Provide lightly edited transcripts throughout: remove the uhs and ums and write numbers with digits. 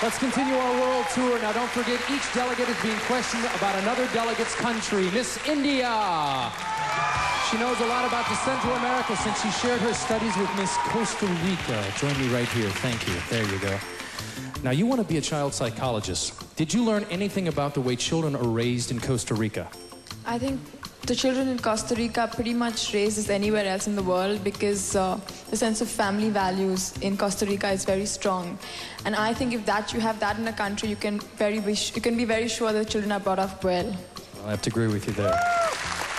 Let's continue our world tour. Now, don't forget, each delegate is being questioned about another delegate's country. Miss India. She knows a lot about the Central America since she shared her studies with Miss Costa Rica. Join me right here. Thank you. There you go. Now, you want to be a child psychologist. Did you learn anything about the way children are raised in Costa Rica? I think the children in Costa Rica are pretty much raised as anywhere else in the world because the sense of family values in Costa Rica is very strong. And I think if you have that in a country, you can be very sure that the children are brought up well. I have to agree with you there.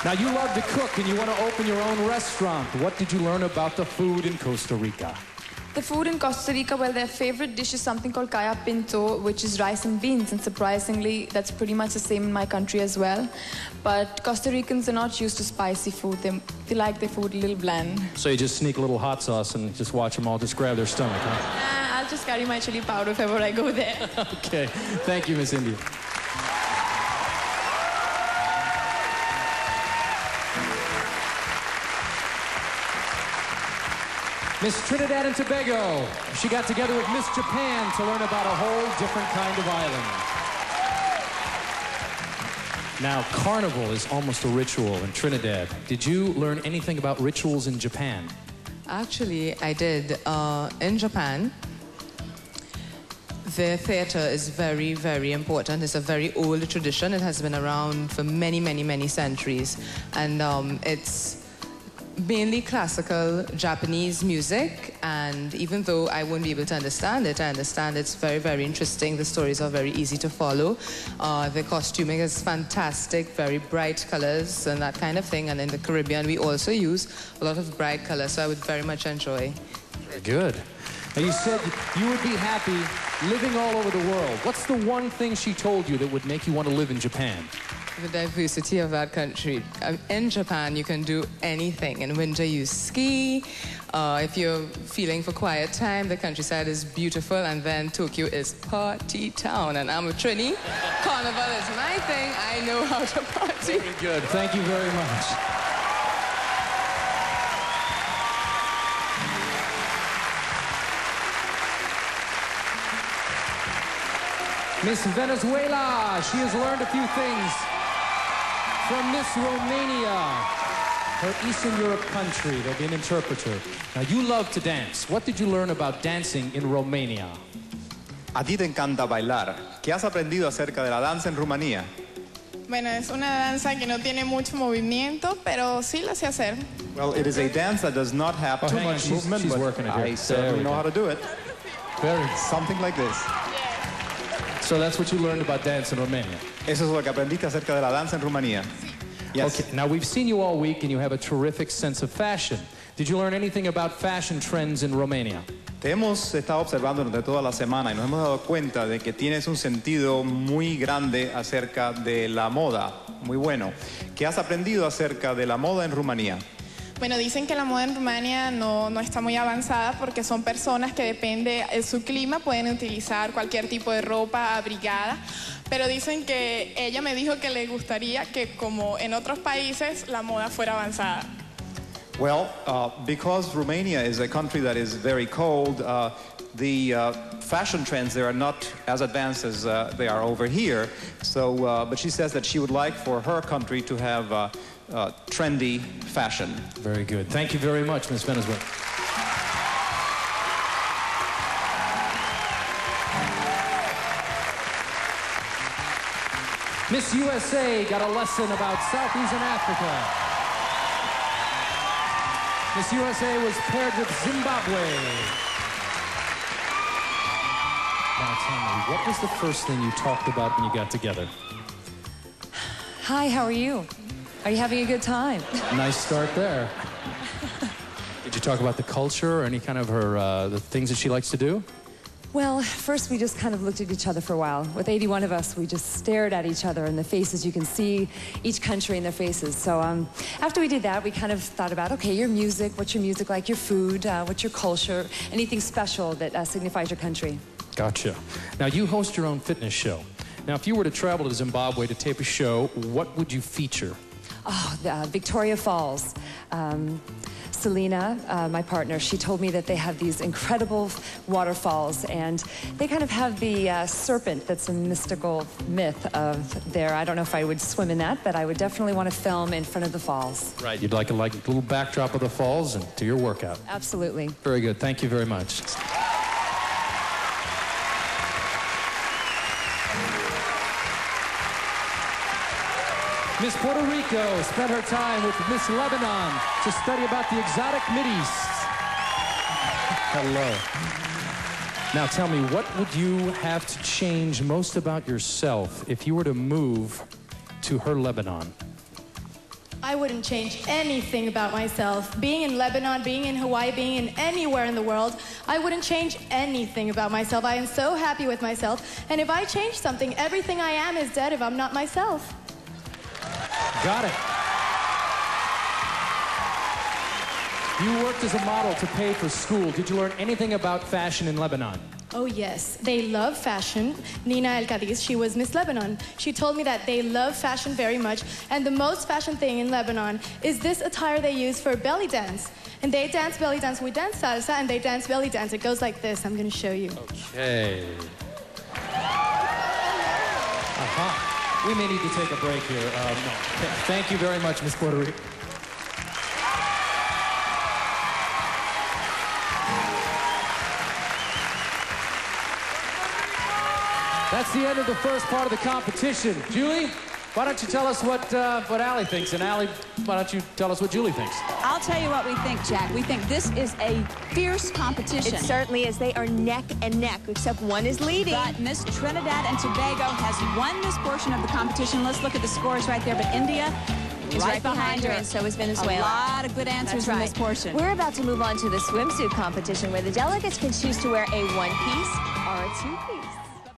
Now, you love to cook and you want to open your own restaurant. What did you learn about the food in Costa Rica? The food in Costa Rica, well, their favorite dish is something called kaya pinto, which is rice and beans. And surprisingly, that's pretty much the same in my country as well. But Costa Ricans are not used to spicy food. They like their food a little bland. So you just sneak a little hot sauce and just watch them all just grab their stomach, huh? I'll just carry my chili powder if ever I go there. Okay. Thank you, Miss India. Miss Trinidad and Tobago. She got together with Miss Japan to learn about a whole different kind of island. Now, carnival is almost a ritual in Trinidad. Did you learn anything about rituals in Japan? Actually, I did. In Japan, their theater is very, very important. It's a very old tradition. It has been around for many, many, many centuries. And it's mainly classical Japanese music, and even though I won't be able to understand it, I understand it's very, very interesting. The stories are very easy to follow. The costuming is fantastic, very bright colors and that kind of thing. And in the Caribbean, we also use a lot of bright colors, so I would very much enjoy. Very good. Now, you said you would be happy living all over the world. What's the one thing she told you that would make you want to live in Japan? The diversity of that country. In Japan, you can do anything. In winter, you ski. If you're feeling for quiet time, the countryside is beautiful. And then Tokyo is party town. And I'm a Trini. Carnival is my thing. I know how to party. Very good. Thank you very much. Miss Venezuela. She has learned a few things from Miss Romania, her Eastern Europe country. There'll be an interpreter. Now, you love to dance. What did you learn about dancing in Romania? A ti te encanta bailar. ¿Qué has aprendido acerca de la danza en Rumanía? Bueno, es una danza que no tiene mucho movimiento, pero sí la sé hacer. Well, it is a dance that does not have too much movement, she's but working it here. I certainly know how to do it. Something like this. So that's what you learned about dance in Romania? Eso es lo que aprendiste acerca de la danza en Rumanía. Yes. Okay, now we've seen you all week and you have a terrific sense of fashion. Did you learn anything about fashion trends in Romania? Te hemos estado observando durante toda la semana y nos hemos dado cuenta de que tienes un sentido muy grande acerca de la moda, muy bueno. ¿Qué has aprendido acerca de la moda en Rumanía? Bueno, dicen que la moda en Rumania no está muy avanzada porque son personas que depende de su clima, pueden utilizar cualquier tipo de ropa abrigada, pero dicen que ella me dijo que le gustaría que como en otros países la moda fuera avanzada. Well, because Romania is a country that is very cold, the fashion trends there are not as advanced as they are over here. So, but she says that she would like for her country to have trendy fashion. Very good. Thank you very much, Miss Venezuela. Miss U.S.A. got a lesson about Southeastern Africa. Miss U.S.A. was paired with Zimbabwe. Now tell me, what was the first thing you talked about when you got together? Hi, how are you? Are you having a good time? Nice start there. Did you talk about the culture or any kind of her, the things that she likes to do? Well, first we just kind of looked at each other for a while. With 81 of us, we just stared at each other in the faces. You can see each country in their faces. So after we did that, we kind of thought about, okay, your music, what's your music like, your food, what's your culture, anything special that signifies your country. Gotcha. Now, you host your own fitness show. Now, if you were to travel to Zimbabwe to tape a show, what would you feature? Oh, Victoria Falls. Selena, my partner, she told me that they have these incredible waterfalls, and they kind of have the serpent that's a mystical myth of there. I don't know if I would swim in that, but I would definitely want to film in front of the falls. Right, you'd like a little backdrop of the falls and do your workout. Absolutely. Very good, thank you very much. Miss Puerto Rico spent her time with Miss Lebanon to study about the exotic Mideast. Hello. Now tell me, what would you have to change most about yourself if you were to move to her Lebanon? I wouldn't change anything about myself. Being in Lebanon, being in Hawaii, being in anywhere in the world, I wouldn't change anything about myself. I am so happy with myself. And if I change something, everything I am is dead if I'm not myself. Got it. You worked as a model to pay for school. Did you learn anything about fashion in Lebanon? Oh yes, they love fashion. Nina El Cadiz, she was Miss Lebanon. She told me that they love fashion very much, and the most fashion thing in Lebanon is this attire they use for belly dance. And they dance belly dance, we dance salsa, and they dance belly dance. It goes like this. I'm gonna show you. Okay. We may need to take a break here. No. Thank you very much, Miss Puerto Rico. That's the end of the first part of the competition. Julie, why don't you tell us what Allie thinks? And Allie, why don't you tell us what Julie thinks? I'll tell you what we think, Jack. We think this is a fierce competition. It certainly is. They are neck and neck, except one is leading. But Miss Trinidad and Tobago has won this portion of the competition. Let's look at the scores right there. But India is right behind her, and so is Venezuela. A lot of good answers in this portion. We're about to move on to the swimsuit competition, where the delegates can choose to wear a one-piece or a two-piece.